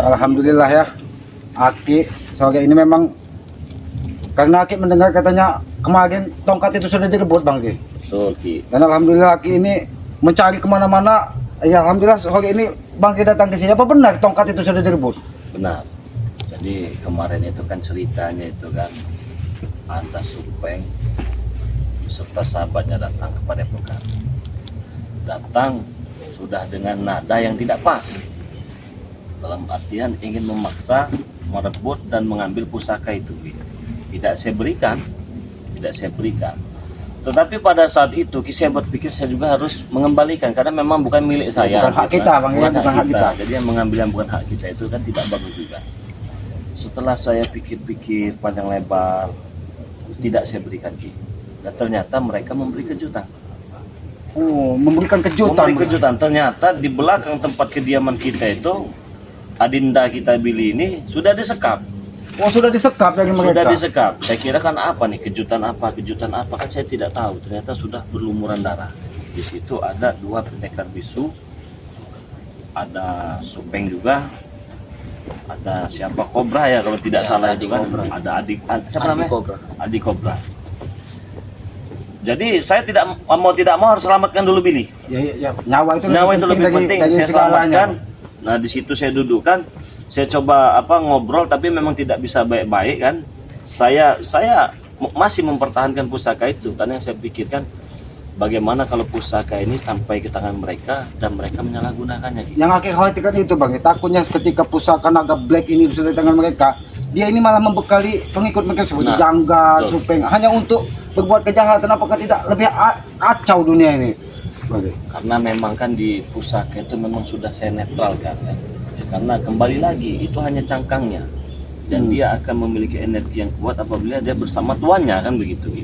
Alhamdulillah ya, Aki sore ini memang karena Aki mendengar katanya kemarin tongkat itu sudah direbut Bang Ki. Betul Ki. Dan alhamdulillah Aki ini mencari kemana-mana. Ya alhamdulillah sore ini Bang Ki datang ke sini. Apa benar tongkat itu sudah direbut? Benar. Jadi kemarin itu kan ceritanya itu kan Anta Supeng beserta sahabatnya datang kepada Padepokan. Datang sudah dengan nada yang tidak pas. Dalam artian ingin memaksa merebut dan mengambil pusaka itu. Tidak saya berikan. Tetapi pada saat itu saya berpikir saya juga harus mengembalikan karena memang bukan milik saya. Bukan hak kita, Bang, bukan bukan hak kita. Jadi yang mengambil yang bukan hak kita itu kan tidak bagus juga. Setelah saya pikir-pikir panjang lebar, tidak saya berikan Ki. Dan ternyata mereka memberi kejutan. Oh, memberikan kejutan. Memberi kejutan. Ternyata di belakang tempat kediaman kita itu Adinda kita Billy ini sudah disekap. Oh, sudah disekap dari mereka. Sudah disekap. Saya kira kan apa nih kejutan apa kan saya tidak tahu. Ternyata sudah berlumuran darah. Di situ ada 2 pendekar bisu, ada Supeng juga, ada siapa Kobra ya kalau tidak salah itu kan. Ada siapa namanya? Adi Kobra. Jadi saya tidak mau harus selamatkan dulu Billy. Ya, nyawa itu lebih penting. Saya selamatkan. Nah di situ saya dudukkan, saya coba ngobrol tapi memang tidak bisa baik-baik kan. Saya masih mempertahankan pusaka itu karena yang saya pikirkan bagaimana kalau pusaka ini sampai ke tangan mereka dan mereka menyalahgunakannya. Yang Aki khawatirkan itu Bang, takutnya ketika pusaka naga black ini sudah di tangan mereka, dia ini malah membekali pengikut mereka seperti Jangga, Supeng hanya untuk berbuat kejahatan. Apakah tidak lebih kacau dunia ini? Karena memang kan di pusaka itu memang sudah saya netralkan kan. Karena kembali lagi itu hanya cangkangnya dan dia akan memiliki energi yang kuat apabila dia bersama tuannya kan begitu.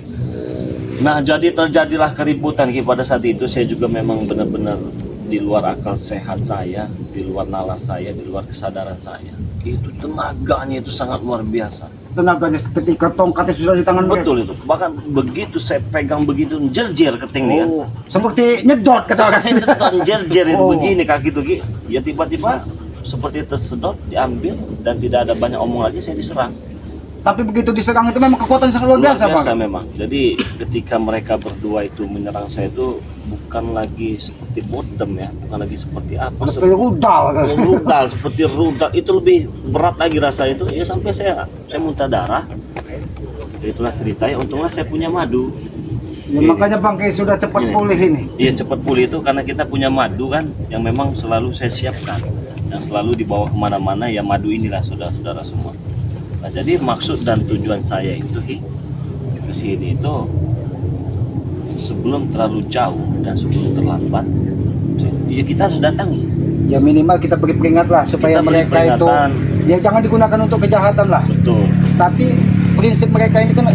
Nah jadi terjadilah keributan pada saat itu. Saya juga memang benar-benar di luar akal sehat saya, di luar nalar saya, di luar kesadaran saya. Itu tenaganya itu sangat luar biasa. Tenaganya ketika tongkatnya sudah di tangan mereka. Betul itu. Bahkan begitu saya pegang begitu jerjer ketingnya. Oh, seperti nyedot kata-kata jerjer itu begini kaki itu ya tiba-tiba seperti tersedot diambil dan tidak ada banyak omong lagi saya diserang. Tapi begitu diserang itu memang kekuatan sangat luar biasa Bang. Memang. Jadi ketika mereka berdua itu menyerang saya itu bukan lagi seperti bodem ya, bukan lagi seperti apa? Seperti rudal. Seperti rudal itu lebih berat lagi rasa itu. Ya sampai saya muntah darah. Itulah ceritanya. Untunglah saya punya madu. Ya, makanya Bang Ki sudah cepat pulih ini. Iya cepat pulih itu karena kita punya madu kan, yang memang selalu saya siapkan, yang selalu dibawa kemana-mana ya madu inilah saudara-saudara semua. Nah, jadi maksud dan tujuan saya itu ke sini itu sebelum terlalu jauh dan sebelum terlambat, ya kita harus datangi. Ya minimal kita beri peringat lah supaya mereka itu ya jangan digunakan untuk kejahatan lah. Betul. Tapi prinsip mereka ini kan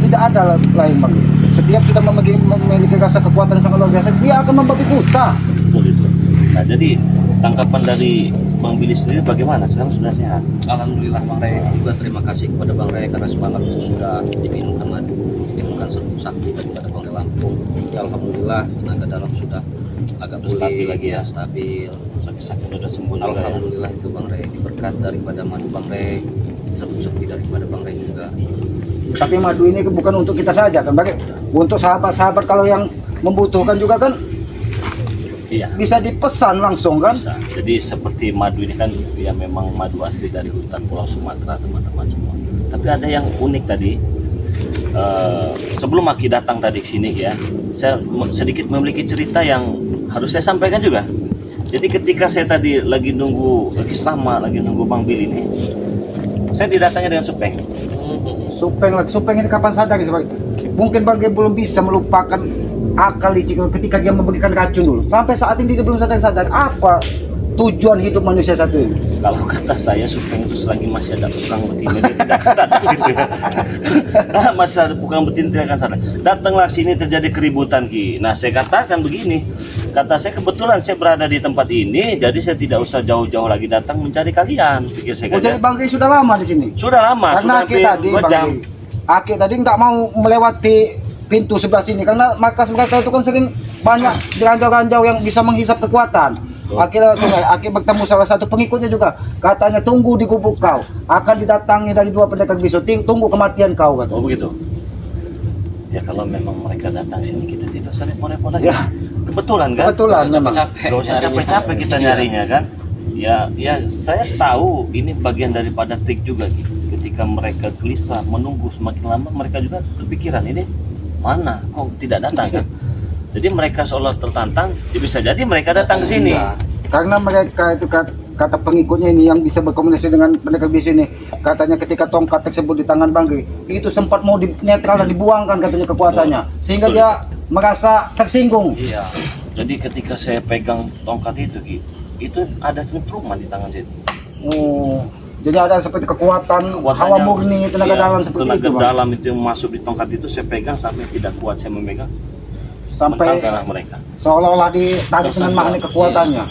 tidak ada lain Bang. Setiap sudah memiliki rasa kekuatan sangat luar biasa, dia akan membabi buta. Betul itu. Nah jadi tanggapan dari Bang Billy sendiri bagaimana? Sekarang sudah sehat? Alhamdulillah Bang Rey, juga terima kasih kepada Bang Rey karena semalam itu sudah diminumkan madu, diminumkan serbuk sakti daripada Bang Rey Lampung. Ya, alhamdulillah tenaga dalam sudah agak pulih lagi ya, stabil. Sakit sudah sembuh. Alhamdulillah itu Bang Rey, berkat daripada madu Bang Rey, serbuk sakti daripada Bang Rey juga. Tapi madu ini bukan untuk kita saja kan, bagi untuk sahabat-sahabat kalau yang membutuhkan juga kan. Iya. Bisa dipesan langsung kan? Bisa. Jadi seperti madu ini kan ya memang madu asli dari hutan Pulau Sumatera teman-teman semua. Tapi ada yang unik tadi. Sebelum Aki datang tadi ke sini ya, saya sedikit memiliki cerita yang harus saya sampaikan juga. Jadi ketika saya tadi lagi nunggu Bang Billy ini, saya didatangi dengan Supeng. Supeng ini kapan sadar sih? Mungkin Bang belum bisa melupakan akal ketika dia memberikan racun dulu. Sampai saat ini dia belum sadar apa tujuan hidup manusia satu ini. Kalau kata saya Supeng itu selagi masih ada tukang betina dia tidak akan sadar gitu ya. Masih ada tukang betina tidak akan sadar. Datanglah sini terjadi keributan Ki. Nah saya katakan begini, kata saya kebetulan saya berada di tempat ini, jadi saya tidak usah jauh-jauh lagi datang mencari kalian. Pikir saya. Oh, jadi Bang Ki sudah lama di sini? Sudah lama. Karena Aki tadi nggak mau melewati pintu sebelah sini karena markas mereka itu kan sering banyak ranjau-ranjau yang bisa menghisap kekuatan. Akhirnya Aki bertemu salah satu pengikutnya juga. Katanya tunggu di gubuk kau. Akan didatangi dari 2 pendekar bisu. Tunggu kematian kau kata. Oh begitu. Ya kalau memang mereka datang sini kita tidak usah repot-repot lagi. Ya. Kebetulan kan? Kebetulan memang. Gak usah capek-capek kita nyarinya kan. Ya saya tahu ini bagian daripada trik juga gitu. Ketika mereka gelisah menunggu semakin lama, mereka juga berpikiran ini mana kok tidak datang kan. Jadi mereka seolah tertantang, ya bisa jadi mereka datang ke sini. Karena mereka itu kata pengikutnya ini yang bisa berkomunikasi dengan pendekar bisu ini, katanya ketika tongkat tersebut di tangan Banggi itu sempat mau dinetral dan dibuangkan katanya kekuatannya, sehingga Betul. dia merasa tersinggung. Iya. Jadi ketika saya pegang tongkat itu Ki, itu ada setruman di tangan saya. Oh, jadi ada seperti kekuatan hawa murni tenaga iya, dalam seperti tenaga itu, Bang. dalam itu yang masuk di tongkat itu saya pegang sampai tidak kuat saya memegang. Sampai Mental mereka. seolah-olah ditarik dengan magnet kekuatannya.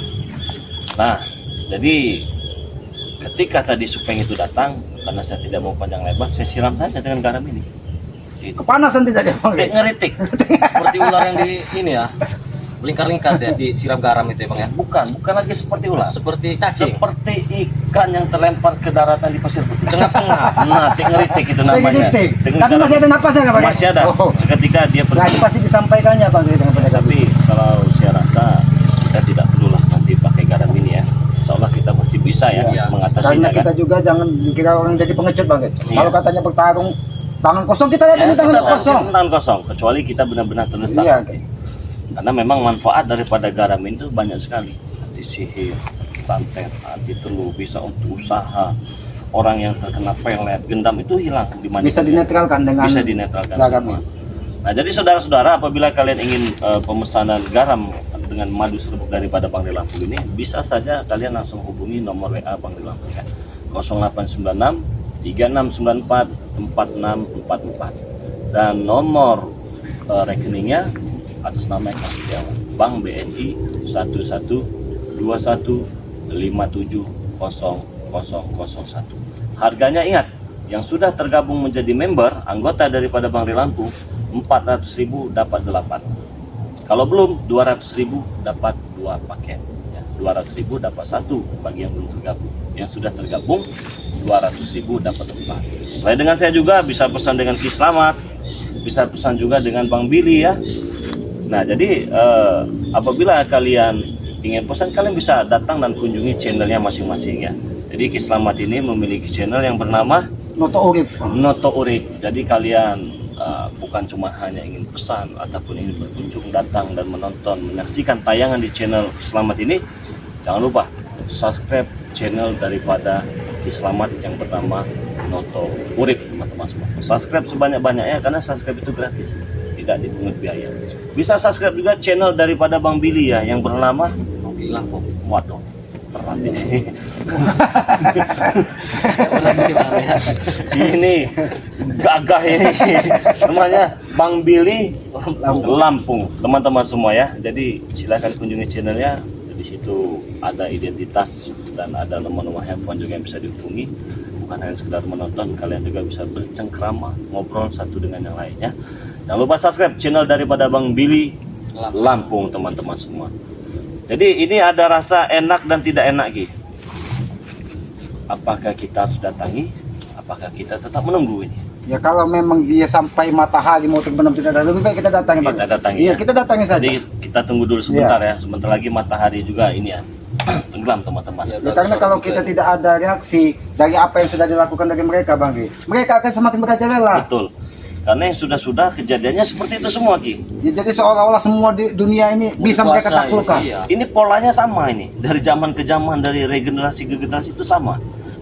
Nah, jadi ketika tadi Supeng itu datang, karena saya tidak mau panjang lebar, saya siram saja dengan garam ini. Gitu. Kepanasan tidak dia, Bang? Ngeritik. Seperti ular yang di ini ya. Melingkar-lingkar ya, disiram garam itu ya Bang ya. Bukan lagi seperti ular. Seperti cacing. Seperti ikan yang terlempar ke daratan di pasir putih. Tengah-tengah. Nah, ngeritik itu namanya. Ngeritik. Dengan Tapi garam. masih ada napasnya nggak, Bang? Masih ada. Oh. Ketika dia Nah, pergi. itu pasti disampaikannya, Bang, dengan pendekar Tapi bisu. kalau saya rasa kita tidak perlulah nanti pakai garam ini ya. Seolah kita pasti bisa ya Iya. mengatasinya Karena kita kan. juga jangan dikira orang jadi pengecut, Bang. Iya. Kalau katanya bertarung tangan kosong, kita lihat ini tangan kita kosong. tangan kosong kecuali kita benar-benar terdesak. Iya. Karena memang manfaat daripada garam itu banyak sekali. Anti sihir, santet, anti teluh, bisa untuk usaha. Orang yang terkena pelet, gendam itu hilang di mana Bisa dinetralkan dengan bisa dinetralkan garam. semua. Nah, jadi saudara-saudara, apabila kalian ingin pemesanan garam dengan madu serbuk daripada Bang Ri Lampung ini, bisa saja kalian langsung hubungi nomor WA Bang Ri Lampung ya. 0896 3694 4644 dan nomor rekeningnya atas nama Eka Setiawan, Bank BNI 1121570001. Harganya ingat, yang sudah tergabung menjadi member anggota daripada Bang Ri Lampung 400.000 dapat 8. Kalau belum 200.000 dapat 2 paket. Ya, 200.000 dapat 1 bagi yang belum tergabung. Yang sudah tergabung 200.000 dapat 4. Selain dengan saya juga bisa pesan dengan Ki Slamet, bisa pesan juga dengan Bang Billy ya. Nah, jadi apabila kalian ingin pesan, kalian bisa datang dan kunjungi channelnya masing-masing ya. Jadi Ki Slamet ini memiliki channel yang bernama Noto Urip. Noto Urip. Jadi kalian bukan cuma hanya ingin pesan ataupun ingin berkunjung, datang dan menonton, menyaksikan tayangan di channel Ki Slamet ini, jangan lupa subscribe channel daripada Ki Slamet yang bernama Noto Urip, teman-teman semua. Subscribe sebanyak-banyaknya karena subscribe itu gratis, tidak dipungut biaya. Bisa subscribe juga channel daripada Bang Billy ya yang bernama Lampung. waduh, berat ini. Ini gagah ini namanya Bang Billy Lampung, teman-teman semua ya. Jadi silahkan kunjungi channelnya. Di situ ada identitas dan ada nomor-nomor handphone juga yang bisa dihubungi. Bukan hanya sekedar menonton, kalian juga bisa bercengkrama, ngobrol satu dengan yang lainnya. Jangan lupa subscribe channel daripada Bang Billy Lampung, teman-teman semua. Jadi ini ada rasa enak dan tidak enak Ki. Apakah kita harus datangi? Apakah kita tetap menunggu ini? Ya kalau memang dia sampai matahari mau terbenam tidak ada, lebih baik kita datangi, Bang. Kita datangi. Iya, Ya. kita datangi saja. Jadi kita tunggu dulu sebentar ya. Sebentar lagi matahari juga ini ya tenggelam, teman-teman. Ya, karena kalau kita tidak ada reaksi dari apa yang sudah dilakukan dari mereka, Bang Ki, mereka akan semakin merajalela. Betul. Karena yang sudah-sudah kejadiannya seperti itu semua Ki. Ya, jadi seolah-olah semua di dunia ini bisa mereka Dikuasai, taklukkan. iya. Ini polanya sama ini. Dari zaman ke zaman, dari regenerasi ke generasi itu sama.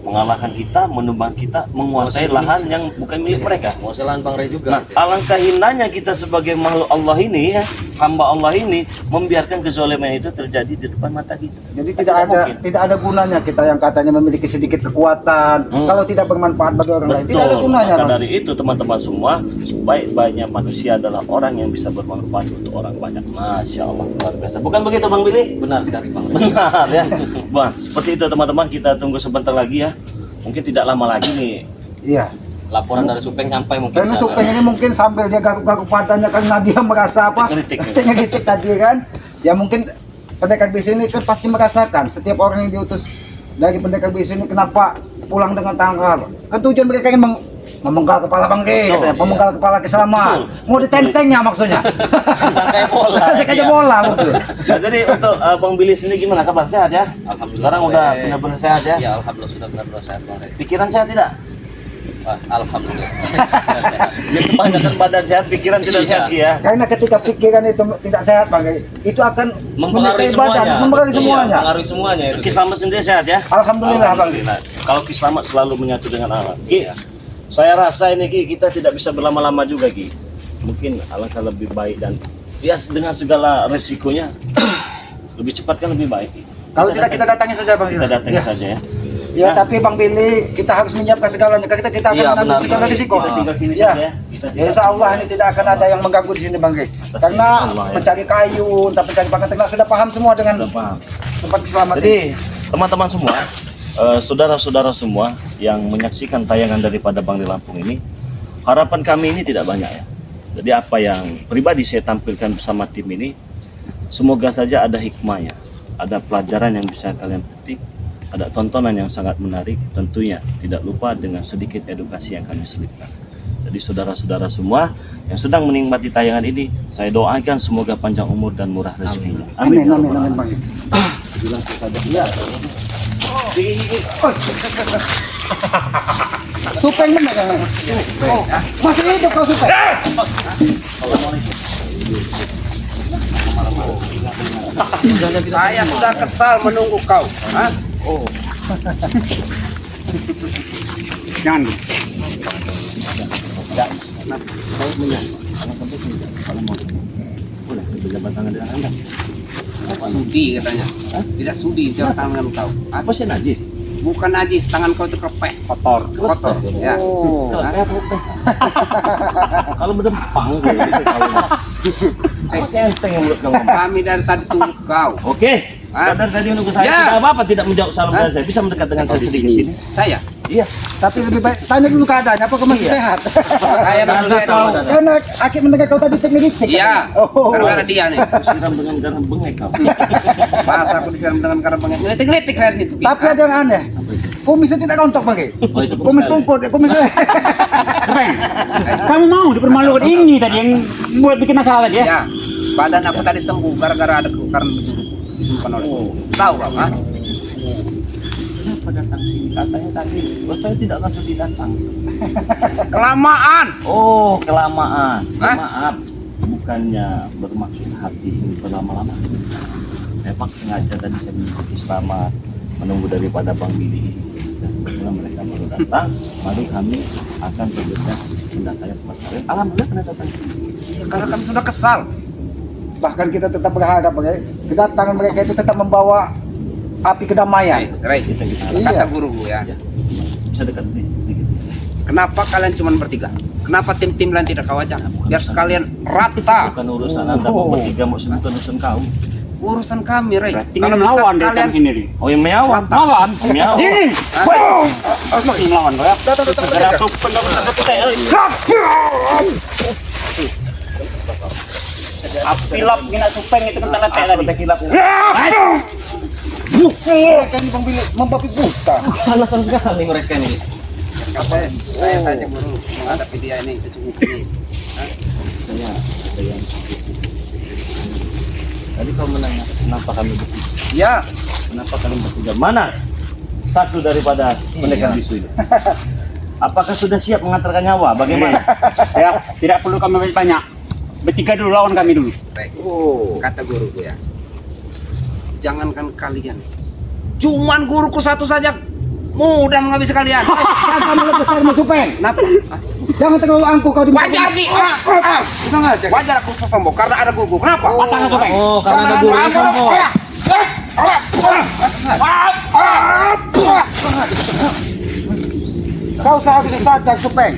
Mengalahkan kita, menumbang kita, menguasai lahan yang bukan milik mereka. Mau selain Bang Ray juga. Nah, alangkah hinanya kita sebagai makhluk Allah ini ya, hamba Allah ini membiarkan kezaliman itu terjadi di depan mata kita. Jadi mungkin. tidak ada gunanya kita yang katanya memiliki sedikit kekuatan, kalau tidak bermanfaat bagi orang lain, tidak ada Betul. gunanya, Maka Bang. dari itu teman-teman semua, sebaik-baiknya manusia adalah orang yang bisa bermanfaat untuk orang banyak. Masya Allah, luar biasa. Bukan begitu Bang Billy? Benar sekali Bang Ray. Benar ya. Wah, seperti itu teman-teman, kita tunggu sebentar lagi ya. Mungkin tidak lama lagi nih. Iya. Laporan dari Supeng sampai mungkin Karena sana. Supeng ini mungkin sambil dia garuk-garuk badannya karena dia merasa apa? Ngeritik. Ngeritik tadi kan. Ya mungkin pendekar bisu ini kan pasti merasakan setiap orang yang diutus dari pendekar bisu ini kenapa pulang dengan tangkal. Kan tujuan mereka ingin memenggal kepala Bangke, katanya, memenggal kepala Kisama. Mau ditentengnya maksudnya. Sangkai bola. Sangkai bola betul. Nah, jadi untuk Bang Billy sendiri gimana kabar, sehat ya? Alhamdulillah. Sekarang udah benar-benar sehat ya? Ya alhamdulillah sudah benar-benar sehat Bang Rey. Pikiran sehat tidak? Wah, alhamdulillah. Ya, kebanyakan badan sehat, pikiran tidak Iya. sehat ya. Karena ketika pikiran itu tidak sehat Bangke, itu akan Mempengaruhi menyertai badan, semuanya. mempengaruhi Iya, semuanya. mempengaruhi semuanya itu. Ki Slamet sendiri sehat ya? Alhamdulillah Bang. Alhamdulillah. Kalau Ki Slamet selalu menyatu dengan alam. Ki, saya rasa ini Ki, kita tidak bisa berlama-lama juga Ki. Mungkin alangkah lebih baik dan ya dengan segala resikonya lebih cepat kan lebih baik Ki. Kalau tidak kita datangi saja Bang. Kita datangi Ya. saja ya. Ya, tapi Bang Billy, kita harus menyiapkan segalanya. Kita akan Iya, menanggung benar, segala Bang. risiko. Kita tinggal sini Ya. saja ya. Kita Ya, insya Allah ini tidak akan ada yang mengganggu di sini Bang Ge. Karena Allah, ya. mencari kayu, entah mencari pakan ternak sudah paham semua dengan Sudah paham. tempat keselamatan. Jadi teman-teman semua, saudara-saudara semua yang menyaksikan tayangan daripada Bang di Lampung ini, harapan kami ini tidak banyak ya. Jadi apa yang pribadi saya tampilkan bersama tim ini, semoga saja ada hikmahnya, ada pelajaran yang bisa kalian petik, ada tontonan yang sangat menarik, tentunya tidak lupa dengan sedikit edukasi yang kami selipkan. Jadi saudara-saudara semua yang sedang menikmati tayangan ini, saya doakan semoga panjang umur dan murah rezekinya. Amin, amin, amin Bang Ge. Bilang kepada Ya. Supeng benar kan? Oh, masih hidup kau Supeng? Saya sudah kesal menunggu kau. Hah? Jangan. boleh saya berjabat tangan dengan Anda. Sudi katanya. Tidak sudi jalan tangan kau. Apa sih najis? Bukan najis, tangan kau itu kepek, Kotor. kotor. Ya. Oh. Hah? Kalau berdempang kayak gitu kalau apa enteng yang menurut kamu? Kami dari tadi tunggu kau. Oke. Hah? Sadar tadi menunggu saya. Ya. Tidak apa-apa tidak menjawab salam Hah? dari saya. Bisa mendekat dengan saya sedikit sini. Saya. Iya. Tapi lebih baik tanya dulu keadaannya, apa kau masih Iya. sehat? Saya Anda maksudnya tahu. dong. Karena Aki mendengar kau tadi teknik-teknik. Iya. Oh. Gara-gara dia nih. Siram dengan garam bengek kau. Masa aku disiram dengan karena pengen ngelitik-ngelitik saya di situ. Tapi ada yang aneh. Kumisnya tidak kontok Bang Ge. Oh, itu Kumis kumpul, kumis. Bang, kamu mau dipermalukan ini tadi yang buat bikin masalah tadi ya? Ya. Badan aku tadi sembuh gara-gara ada karena disembuhkan oleh. Tahu kau, ha? Kenapa datang sini? Katanya tadi, saya tidak langsung datang. Kelamaan. Oh, kelamaan. Hah? Maaf, bukannya bermaksud hati ini berlama-lama. Memang sengaja tadi saya mengikuti Slamet, menunggu daripada Bang Billy. Dan kebetulan mereka baru datang, baru kami akan bergegas mendatangi tempat kalian. Alhamdulillah pernah datang. Ya, karena kami sudah kesal. Bahkan kita tetap berharap Bang Ge, kedatangan mereka itu tetap membawa api kedamaian. Ray, Iya. kata guruku ya. Ya, bisa dekat sedikit. Kenapa kalian cuma bertiga? Kenapa tim-tim lain tidak kau ajak? Biar sekalian rata. Bukan urusan Anda mau bertiga mau sebut urusan kau. Urusan kami, Ray. Berarti Kalau ingin bisa melawan dia kalian datang sini nih. Oh, yang meyawan. Melawan? Meyawan. Ini. Hah? Ingin melawan kau ya? Gara supeng kau bisa ketek. Apilap kena supeng itu kan tanda tanda tadi. Mereka ini Bang Billy membabi buta. Alasan sekali mereka ini. Saya saja guru menghadapi dia ini sesungguhnya ini. Saya ada yang tadi kau menanya kenapa kami bertiga? Ya, Kenapa kalian bertiga? Mana satu daripada pendekar bisu ini? Apakah sudah siap mengantarkan nyawa? Bagaimana? Ya, tidak perlu kami banyak. Bertiga dulu lawan kami dulu. baik. Oh, Kata guruku ya. Jangankan kalian. Cuman guruku satu saja mudah menghabisi kalian. Jangan mulut besar Supeng. Kenapa? Jangan terlalu angkuh kau di Wajar Ki. Kita ngajak. Wajar aku sombong karena ada guruku. Kenapa? Patahkan supeng. oh karena ada guru yang sombong. Kau seharusnya sadar Supeng.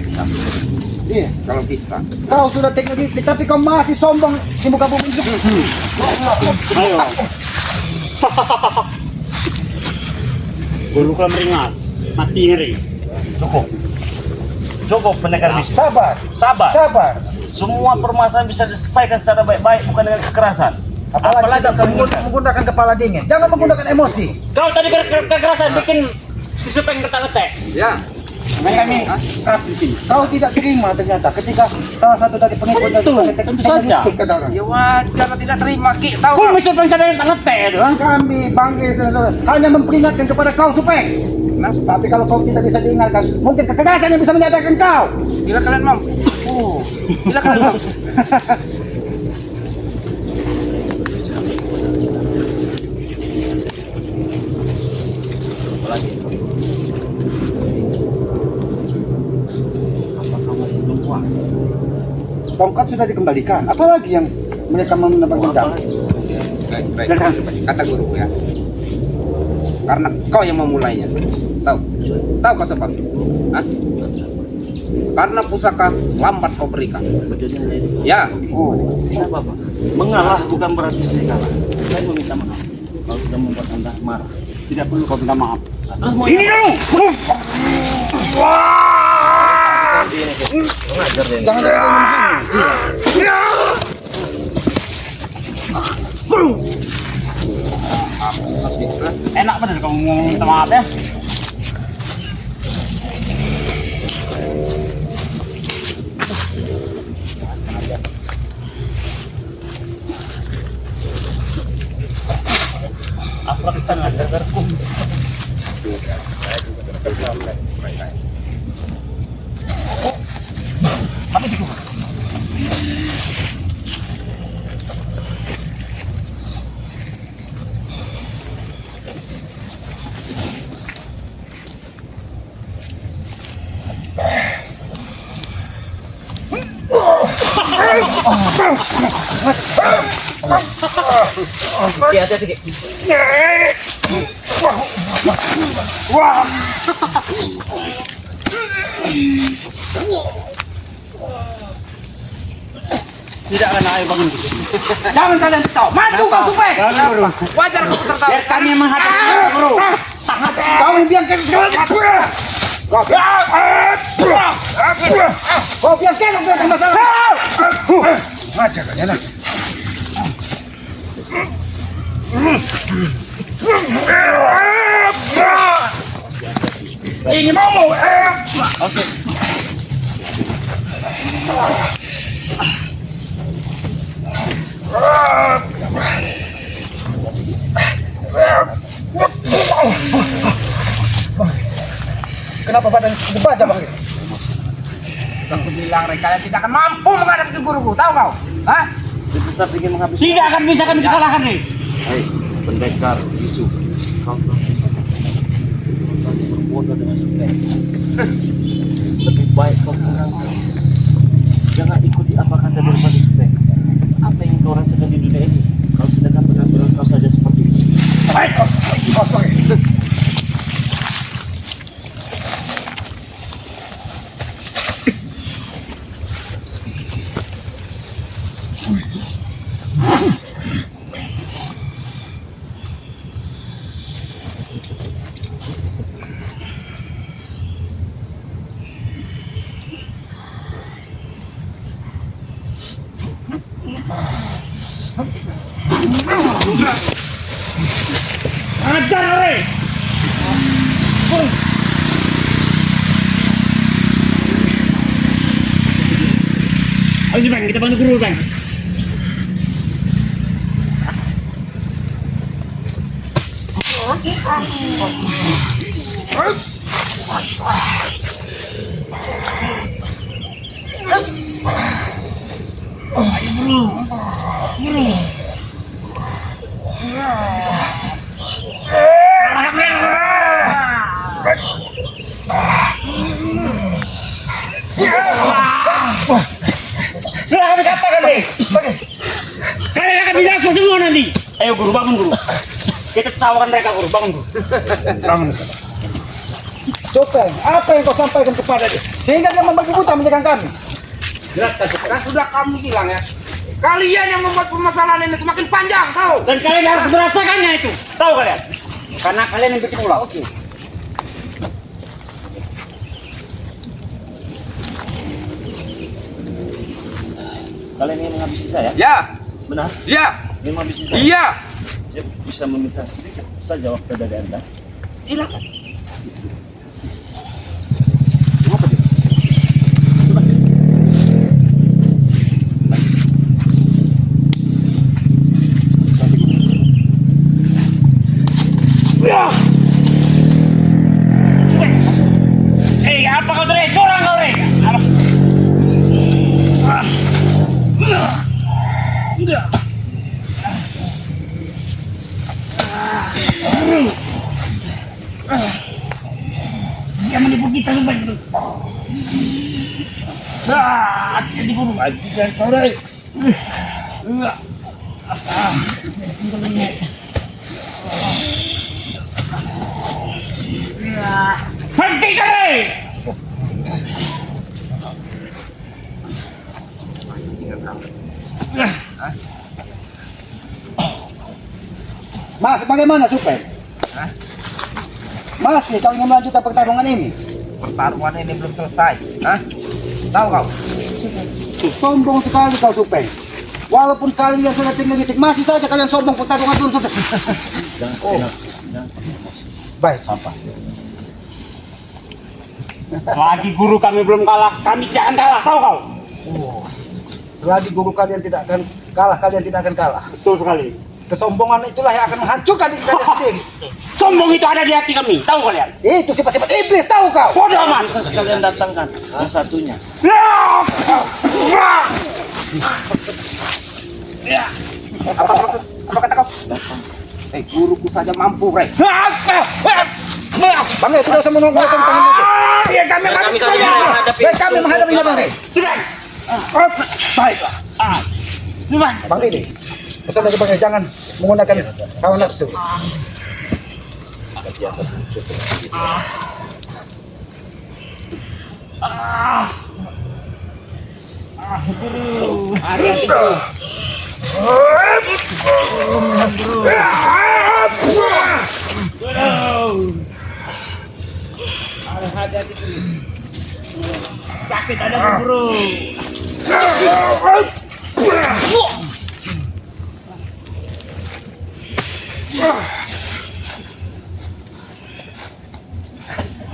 Iya, Kalau bisa. kau sudah teknik tapi kau masih sombong di muka bumi itu. Ayo. Guru kau meringat. Mati ngeri. Cukup. Cukup pendekar bisu. Sabar, Sabar. sabar. Semua permasalahan bisa diselesaikan secara baik-baik bukan dengan kekerasan. Apalagi kita menggunakan kepala dingin. Jangan menggunakan emosi. Kau tadi kekerasan bikin si Supeng terletek. Ya. Makanya kami keras di sini. Kau tidak terima ternyata ketika salah satu dari pengikutnya Tentu saja. Ya wajar tidak terima Ki, tahu. Kau mesti Supeng sadar terletek itu. Kami bangkit hanya memperingatkan kepada kau Supeng. Nah, Tapi kalau kau tidak bisa diingatkan, mungkin ketegasan yang bisa menyadarkan kau. bila kalian mampu. Bila kalian mampu. Apalagi? Apakah masih belum puas? Tongkat sudah dikembalikan. Apalagi yang mereka menambah dendam? Baik. Kata guru ya. Karena kau yang memulainya. Tahu? Tahu kau sebab? Hah? Karena pusaka lambat kau berikan. Jadi hanya itu. Ya. Oh, Tidak apa-apa. Mengalah bukan berarti saya kalah. Saya meminta maaf. Kalau sudah membuat Anda marah. Tidak perlu kau minta maaf. Nah, terus mau Ini dong. ngajar dia. jangan Enak bener kamu ngomong minta maaf ya. Apa kita ngajar kum? Habis itu. Hati-hati. Tidak akan ayo bangun. Jangan kalian tahu. Maju kau Supeng. Wajar kau tertawa. Biar kami menghadapi guru. Kau membiarkan kau biarkan untuk masalah. Aja kalian. Ini mau. Oke. Kenapa badan dibaca bang? Aku bilang kalian tidak akan mampu menghadapi guruku, tahu kau? Hah? Dia tetap ingin menghabisi. Tidak akan bisa kami kalahkan nih. Hei, pendekar bisu. Kau telah berbodoh dengan Supeng. Lebih baik kau pulang. Jangan ikuti apa kata daripada Supeng. Apa yang kau rasakan di dunia ini? Kau sedangkan penampilan kau saja seperti itu. Baik, kau Supeng. Ajar ore. Ayo sih bang, kita bantu guru bang. Sudah kami katakan nih. Kalian akan binasa semua nanti. Ayo guru, bangun guru. Kita tawakan mereka guru, bangun guru. Bangun. Supeng, apa yang kau sampaikan kepada dia? Sehingga dia membagi buta menjaga kami. Kan sudah kamu bilang ya. Kalian yang membuat permasalahan ini semakin panjang, tahu? Dan kalian harus merasakannya itu. Tahu kalian? Karena kalian yang bikin ulah. Oke. Kalian ingin menghabisi saya? Ya, Benar? ya. Memang bisa. Iya. Saya bisa meminta sedikit saja waktu dari Anda. Silakan. Apa dia? Apa kau tadi? Curang kau tadi? Apa? Dia menipu kita sumpah itu. Ditipu lagi kan kau tadi. Henti kau! Mas, bagaimana Supeng? Hah? Masih kau ingin melanjutkan pertarungan ini? Pertarungan ini belum selesai. Hah? Tahu kau? Sombong sekali kau Supeng. Walaupun kalian sudah tinggi-tinggi, masih saja kalian sombong, pertarungan belum selesai. Oh, baik, sampah. Selagi guru kami belum kalah, kami jangan kalah, tahu kau? Oh, selagi guru kalian tidak akan kalah, kalian tidak akan kalah. Betul sekali. Kesombongan itulah yang akan menghancurkan diri kalian sendiri. Sombong itu ada di hati kami, tahu kalian? Itu sifat-sifat iblis, tahu kau? Bodoh amat. Bisa sekalian datangkan yang satunya. Apa maksud? Apa kata kau? Guruku saja mampu, Rey. Bang, tidak usah menunggu tangan lagi. Biar kami menghadapi. Biar kami menghadapinya, Bang. Sudah. Baiklah. Sudah. Bang Didi, pesan lagi Bang, jangan menggunakan hawa nafsu. Hati-hati, Guru. Hati-hati, Guru. Sakit ada guru.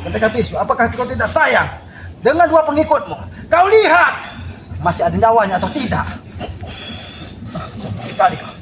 Ketika bisu, apakah kau tidak sayang dengan dua pengikutmu? Kau lihat, masih ada nyawanya atau tidak? Sekali kau.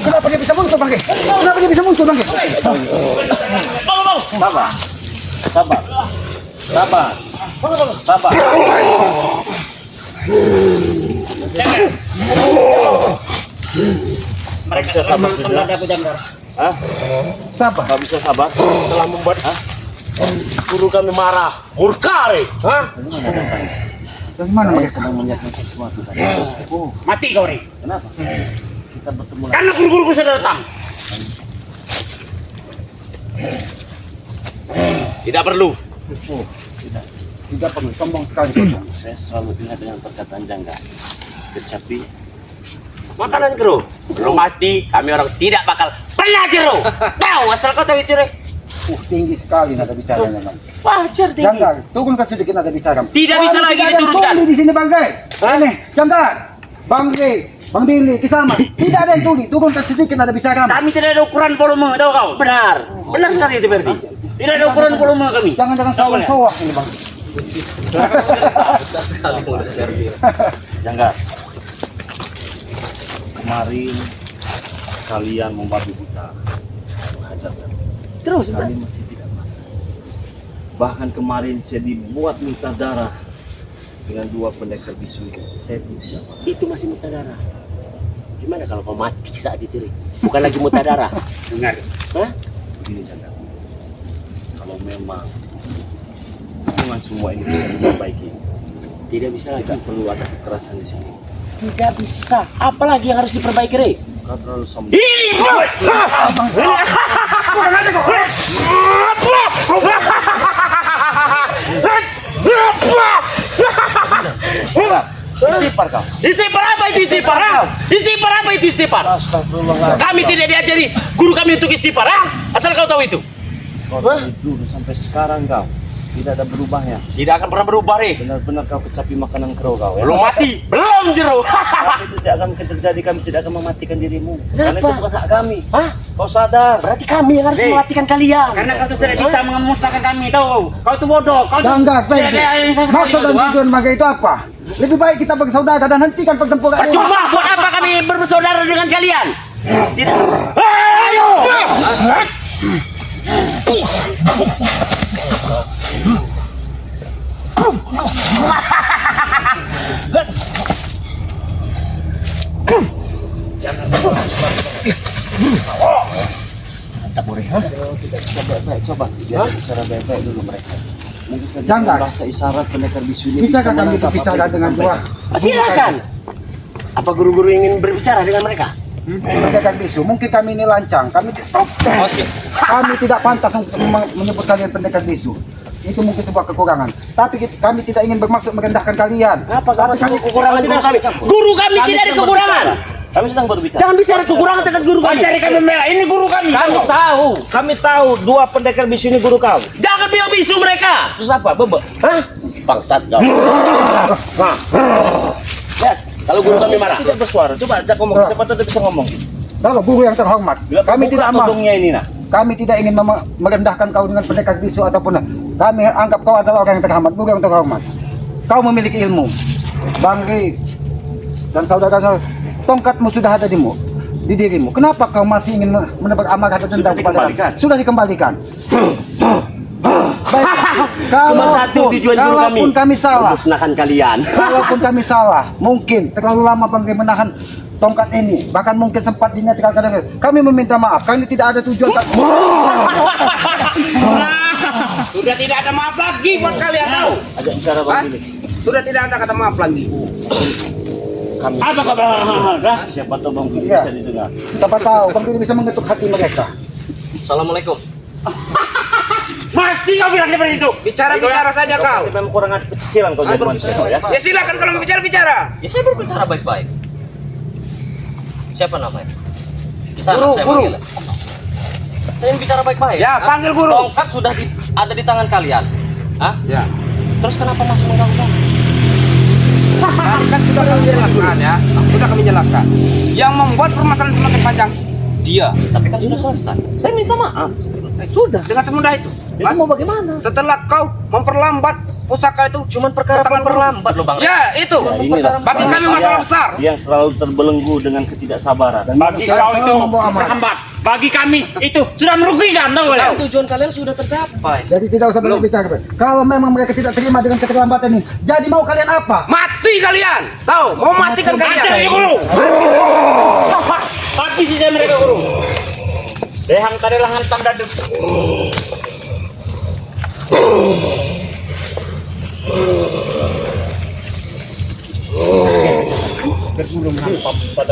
Kenapa dia bisa muncul, Bang? Kenapa dia bisa muncul, Bang? Sabar. Sabar. Sabar. Sabar. Mereka Bisa sabar saja. Hah? Sabar. Kau bisa sabar? telah membuat guru kami marah, murka, hah? Dari mana Saya mereka? sedang menyiapkan sesuatu tadi. Oh, Mati kau, Rey. kenapa? Kita bertemu lagi. Karena guru-guruku sudah datang. Tidak perlu. Oh, tidak. Tidak perlu, sombong sekali kau. Saya selalu ingat dengan perkataan Jangga. Kecapi Makanan guru. Belum mati, kami orang tidak bakal pernah jeru. Tahu asal kau tahu itu, Rey? Tinggi sekali nada bicaranya, Bang. Wajar tinggi. Janggal, turunkan sedikit nada bicara. Tidak bisa lagi Tidak ada yang diturunkan. tuli di sini, Bang Gay. Ini, Janggal, Bang Gay, Bang Billy, Kisama. Tidak ada yang tuli, turunkan sedikit nada bicara. Kami tidak ada ukuran volume, tahu kau? Benar. Benar sekali itu, Berdi. Tidak ada ukuran volume kami. Jangan-jangan Tahu kalian? sawah ini, Bang. Jangga. Kemarin kalian membabi buta, menghajar kami. Terus, Kami masih tidak mati. Bahkan kemarin saya dibuat minta darah dengan dua pendekar bisu itu. Saya tidak mati. itu masih muta darah. Gimana kalau kau mati saat itu, Rey? Bukan lagi muta darah. Dengar. Hah? Begini Jangga. Kalau memang hubungan semua ini bisa diperbaiki, Tidak bisa lagi. tidak perlu ada kekerasan di sini. Tidak bisa. Apalagi yang harus diperbaiki, Rey? Kau terlalu sombong. kurang aja kau. Istighfar kau. Istighfar apa itu istighfar? Istighfar apa itu istighfar? Astagfirullahaladzim. Kami tidak diajari guru kami untuk istighfar. Asal kau tahu itu. Kau dari dulu sampai sekarang kau tidak ada berubahnya. Tidak akan pernah berubah, Re. Benar-benar kau kecapi makanan kero kau ya. Belum mati, belum jero. Tapi itu tidak akan terjadi, kami tidak akan mematikan dirimu. Karena itu bukan hak kami. Hah? Kau sadar? Berarti kami yang harus Re. mematikan kalian. Karena kau tuh tidak bisa memusnahkan kami, tahu? Kau itu bodoh. Kau tuh Jangan, tidak ada yang saya maksud dan tujuan mereka itu apa? Lebih baik kita bersaudara dan hentikan pertempuran ini. Percuma, buat apa kami bersaudara dengan kalian? Tidak. Ayo! Coba bicara baik-baik dulu mereka. Mungkin saja Jangan. bahasa isyarat pendekar bisu ini Bisakah kami menangkap apa berbicara yang dengan disampaikan. dua? Silakan. Apa guru-guru ingin berbicara dengan mereka? Pendekar bisu, mungkin kami ini lancang. Kami tidak pantas untuk menyebut kalian pendekar bisu. Itu mungkin sebuah kekurangan. Tapi kami tidak ingin bermaksud merendahkan kalian. Apa Tapi kami kekurangan Tidak guru kami. Guru kami tidak ada kekurangan. Kami sedang berbicara. Jangan bicara kekurangan dengan guru Kau kami. cari kami membela. Ini guru kami. Kami tahu dua pendekar bisu ini guru kau. Jangan bilang bisu mereka. Terus apa? Bebek. Hah? Bangsat kau. Lihat, kalau guru kami marah. Tidak bersuara. Coba ajak ngomong. Siapa tahu dia bisa ngomong. Kalau guru yang terhormat, Bila kami terbuka tidak mau. tudungnya ini nah. Kami tidak ingin merendahkan kau dengan pendekar bisu ataupun kami anggap kau adalah orang yang terhormat, guru yang terhormat. Kau memiliki ilmu. Bang Ri dan saudara-saudara, tongkatmu sudah ada di dirimu. Kenapa kau masih ingin menebar amarah dan dendam kepada kami? Sudah dikembalikan. Baik. Cuma satu tujuan guru kami. Kalaupun kami salah, Musnahkan kalian. kalaupun kami salah, mungkin terlalu lama Bang Ri menahan tongkat ini, bahkan mungkin sempat dinyatakan kadang kami meminta maaf. Kami tidak ada tujuan. Sudah tidak ada maaf lagi buat kalian tahu. Ajak bicara Hah? begini. Sudah tidak ada kata maaf lagi. Kami Apa kau bilang? siapa tahu Bang Billy Iya. bisa didengar. Siapa tahu Bang Ri bisa mengetuk hati mereka. Assalamualaikum. Masih kau bilang seperti itu. Bicara-bicara saja kau. Tapi memang kurang ada kecicilan kau jadi manusia kau ya. Ya silakan kalau mau bicara-bicara. Ya saya berbicara baik-baik. Siapa namanya? Guru, guru. Saya ingin bicara baik-baik. Ya, panggil guru. Tongkat sudah ada di tangan kalian. Hah? Ya. Terus kenapa masih mengganggu? Kan sudah kami jelaskan ya. Sudah kami jelaskan. Yang membuat permasalahan semakin panjang dia. Tapi kan sudah selesai. Saya minta maaf. Sudah dengan semudah itu. Itu mau bagaimana? Setelah kau memperlambat pusaka itu Cuman perkara Ketangan memperlambat loh Bang. ya itu. Ya, inilah Bagi kami masalah besar. yang selalu terbelenggu dengan ketidaksabaran. Bagi Saya kau itu selalu membawa amanah. terhambat. Bagi kami itu sudah merugikan, tahu kalian? Tujuan kalian sudah tercapai. Jadi tidak usah banyak bicara. Kalau memang mereka tidak terima dengan keterlambatan ini, jadi mau kalian apa? Mati kalian. Tahu, mau matikan Ajar si kalian. guru. Pagi sisa mereka guru. Dehang tadi lah hantam dadu. Berbulu menghampam pada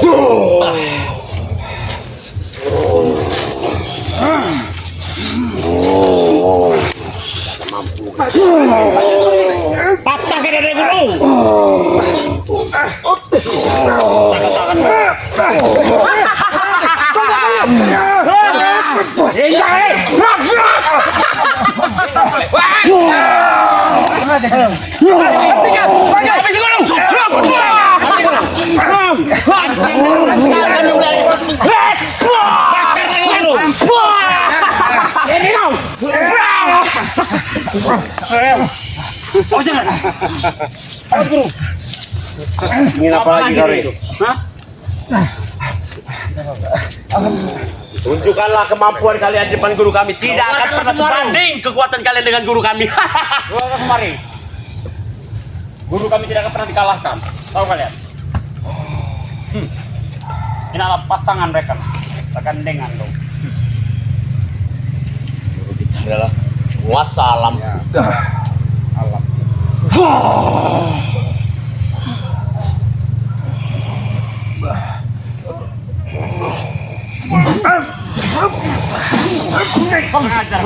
patah ke dari guru. Ingin apa lagi kau? Ri? Tunjukkanlah kemampuan kalian di depan guru kami. Tidak akan pernah sebanding kekuatan kalian dengan guru kami. Keluarga kemari. Guru kami tidak akan pernah dikalahkan. Tahu kalian? Ini adalah pasangan mereka. Akan dengan lo. Guru kita adalah penguasa alam. Ya. Pengajar.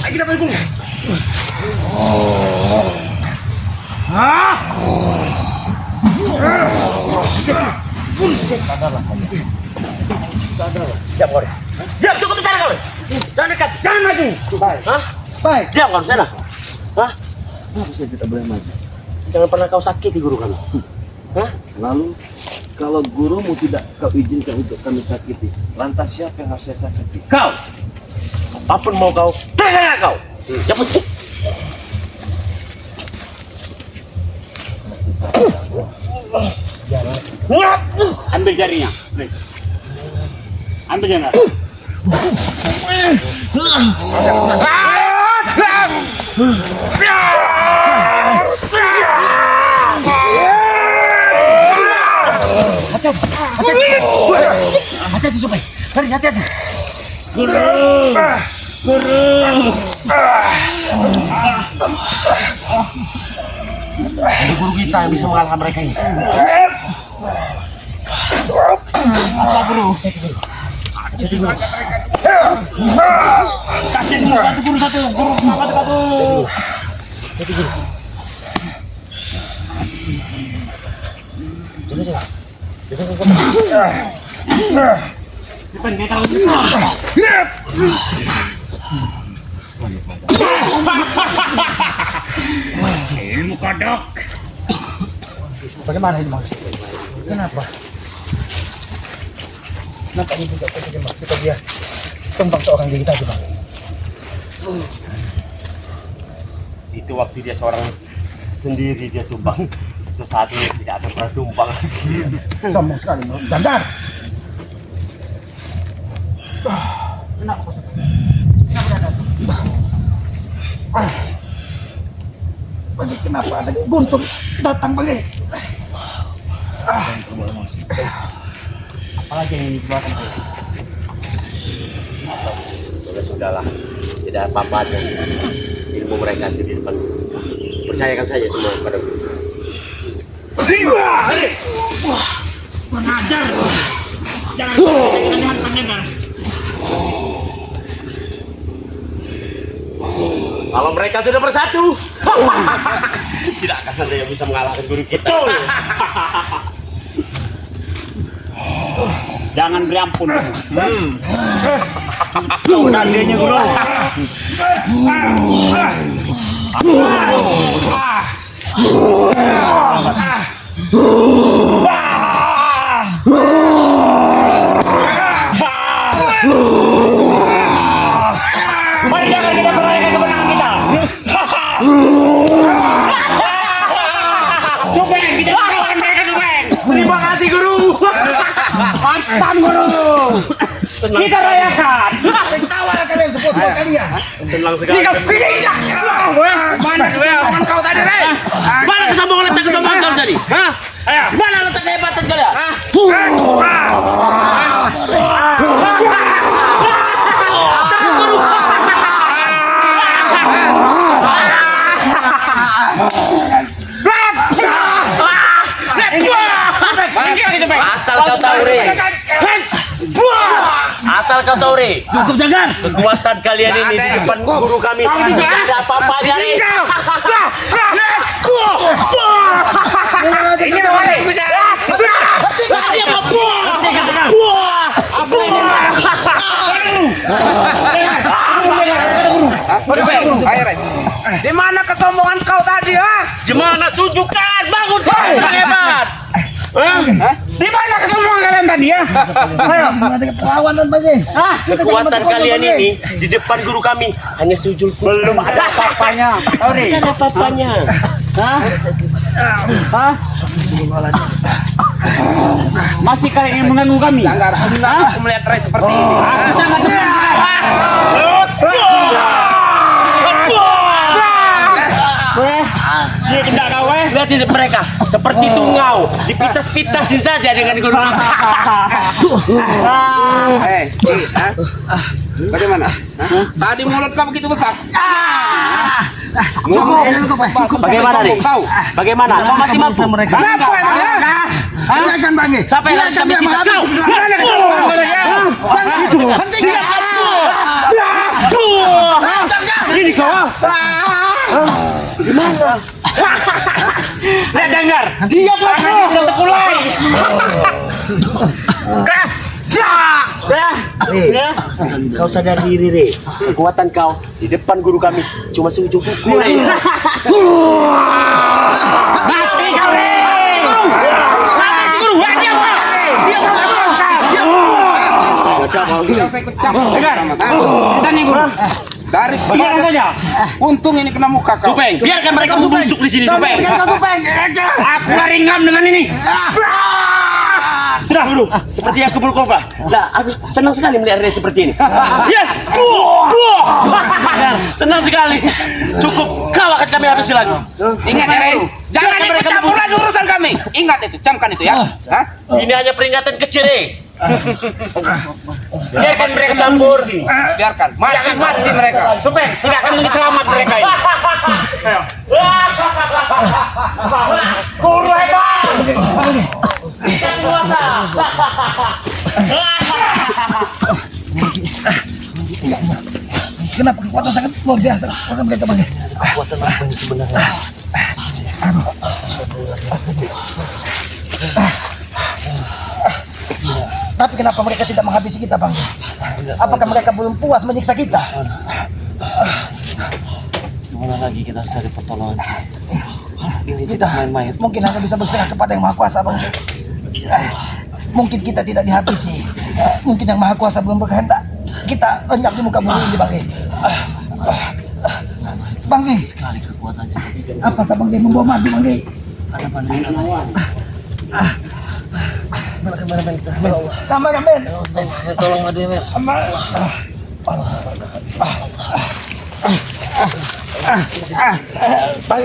Ayo kita pergi guru. Diam kau. Diam, cukup di sana kau. Jangan dekat, jangan maju. Hah? Baik. Diam kau di sana. Hah? Kenapa saya tidak boleh maju? Jangan pernah kau sakiti guru kami. Hah? Lalu kalau gurumu tidak kau izinkan untuk kami sakiti, lantas siapa yang harus saya sakiti? Kau. Apapun mau kau, terserah kau. Yang penting. Ambil jarinya. Please. Ambil jarinya. Hati-hati supaya. Mari hati-hati. Ada guru kita yang bisa mengalahkan mereka ini. Apa guru? Kasih guru satu. Guru apa satu? Depan kita ilmu kodok. Bagaimana ini maksud? Kenapa? Kenapa ini tidak penting mas? Kita dia tumbang seorang diri kita bang. Itu waktu dia seorang sendiri dia tumbang. Itu saat ini tidak akan pernah tumbang lagi. Sombong sekali bang. Dandar. Kenapa? Bagi kenapa ada guntur datang bagi? Apalagi yang dikeluarkan? Sudahlah, tidak apa-apanya. Ilmu mereka itu di depan. Percayakan saja semua kepada guru. Mengajar. Jangan pendengar. Kalau mereka sudah bersatu, tidak akan ada yang bisa mengalahkan guru kita. Jangan beri ampun. Udah adanya guru. Mari jangan kita merayakan kemenangan kita. Supeng, kita kalahkan mereka Supeng. Terima kasih guru. Mantap guru. Kita rayakan. Tawa kalian sebut kalian. Senang sekali. Mana kesombongan kau tadi, Rey? Mana kesombongan kau tadi? Hah? Mana letak kehebatan kalian? Asal kau tahu, Rey. Asal kau tahu, Rey. Cukup jangan. Kekuatan kalian ini di depan guru kami tidak ada apa-apanya, Rey. Ini apa Rey? Dia mau Ayo, Rey. Di mana kesombongan kau tadi, ha? gimana tunjukkan, bangun hebat. Di mana kesombongan kalian tadi ya? Ayo. Perlawanan bagi. Kekuatan kalian ini di depan guru kami hanya sujul. Belum ada apa-apanya. Tahu nih? Ada apa-apanya. Hah? Hah? Masih kalian ingin mengganggu kami? Jangan aku melihat Rey seperti ini. Aku sangat dia tidak kau Lihat mereka seperti tungau, dipitas-pitasin saja dengan guru. Bagaimana? Tadi mulut kau begitu besar. Bagaimana nih? Bagaimana? Kau masih mampu? Kenapa emang ya? Biarkan Bang. Siapa yang harus kami sisa? Kau! Ini kau. Gimana? Lihat dengar. Dia pelaku. Sudah terkulai. Kau sadar diri, Re. Kekuatan kau di depan guru kami cuma seujung kuku, Re. Mati kau, Re. Mati si guru. Dia apa? Tidak usah ikut campur. Dengar. Kita nih guru. Dari Biarkan saja. untung ini kena muka kau. Supeng, biarkan mereka membusuk di sini, Supeng. Aku ringam dengan ini. Sudah guru. Seperti aku berkorban. Lah, aku senang sekali melihat Re seperti ini. Ya, senang sekali. Cukup, kau akan kami habisi lagi. Ingat ya, Ren. Jangan ikut campur lagi urusan kami. Ingat itu, camkan itu ya. Hah? Ini hanya peringatan kecil, Re. Biarkan mereka campur. Biarkan. Mati mereka. Supaya tidak akan menjadi selamat mereka ini. Ayo. Guru hebat. Kenapa kekuatan sangat luar biasa kekuatan mereka Bang? Kekuatan apa yang sebenarnya? Tapi kenapa mereka tidak menghabisi kita Bang? Apakah mereka belum puas menyiksa kita? Gimana lagi kita harus cari pertolongan? Ini tidak main-main. Mungkin hanya bisa berserah kepada yang Maha Kuasa Bang. Mungkin kita tidak dihabisi. Mungkin yang Maha Kuasa belum berkehendak. Kita lenyap di muka bumi ini Bang. Bang, Sekali kekuatannya. apakah Bang membawa madu Bang? Ada bantuan lawan. Tambah kan Ben? Tolong aduh, Men. Bang,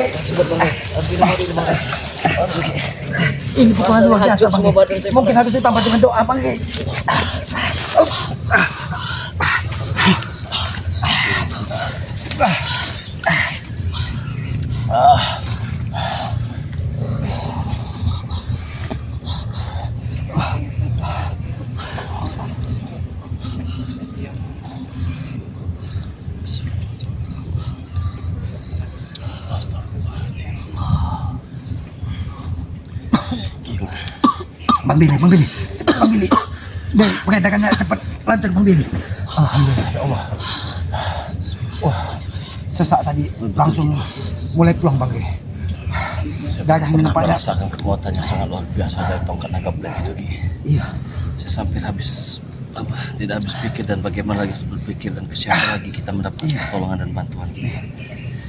ini pukulan luar biasa Bang. Mungkin harus ditambah dengan doa Bang. Bang Billy, cepat Bang Billy. Dan peredarannya cepat lancar Bang Billy. Alhamdulillah ya Allah. Wah, sesak tadi langsung mulai pulang Bang Billy. Darah yang menampaknya. Merasakan kekuatannya sangat luar biasa dari tongkat naga black itu, Ki. Iya. Saya sampai tidak habis pikir dan bagaimana lagi harus berpikir dan ke siapa lagi kita mendapat pertolongan dan bantuan.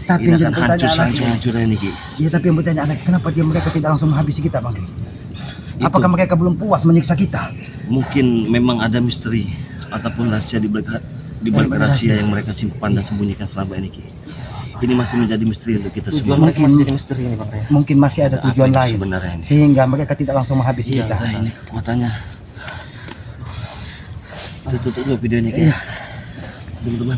Tapi Ini yang jadi akan hancur pertanyaan hancur ini, Ki. Iya, tapi yang bertanya anak, kenapa mereka tidak langsung menghabisi kita Bang? Apakah mereka belum puas menyiksa kita? Mungkin memang ada misteri ataupun rahasia di balik rahasia yang mereka simpan dan sembunyikan selama ini, Ki. Ini masih menjadi misteri untuk kita semua. Mungkin masih ada tujuan Apa itu lain sebenarnya ini? sehingga mereka tidak langsung menghabisi Iya, kita. ini kekuatannya. Tutup dulu video ini, Ki. Iya. Teman-teman.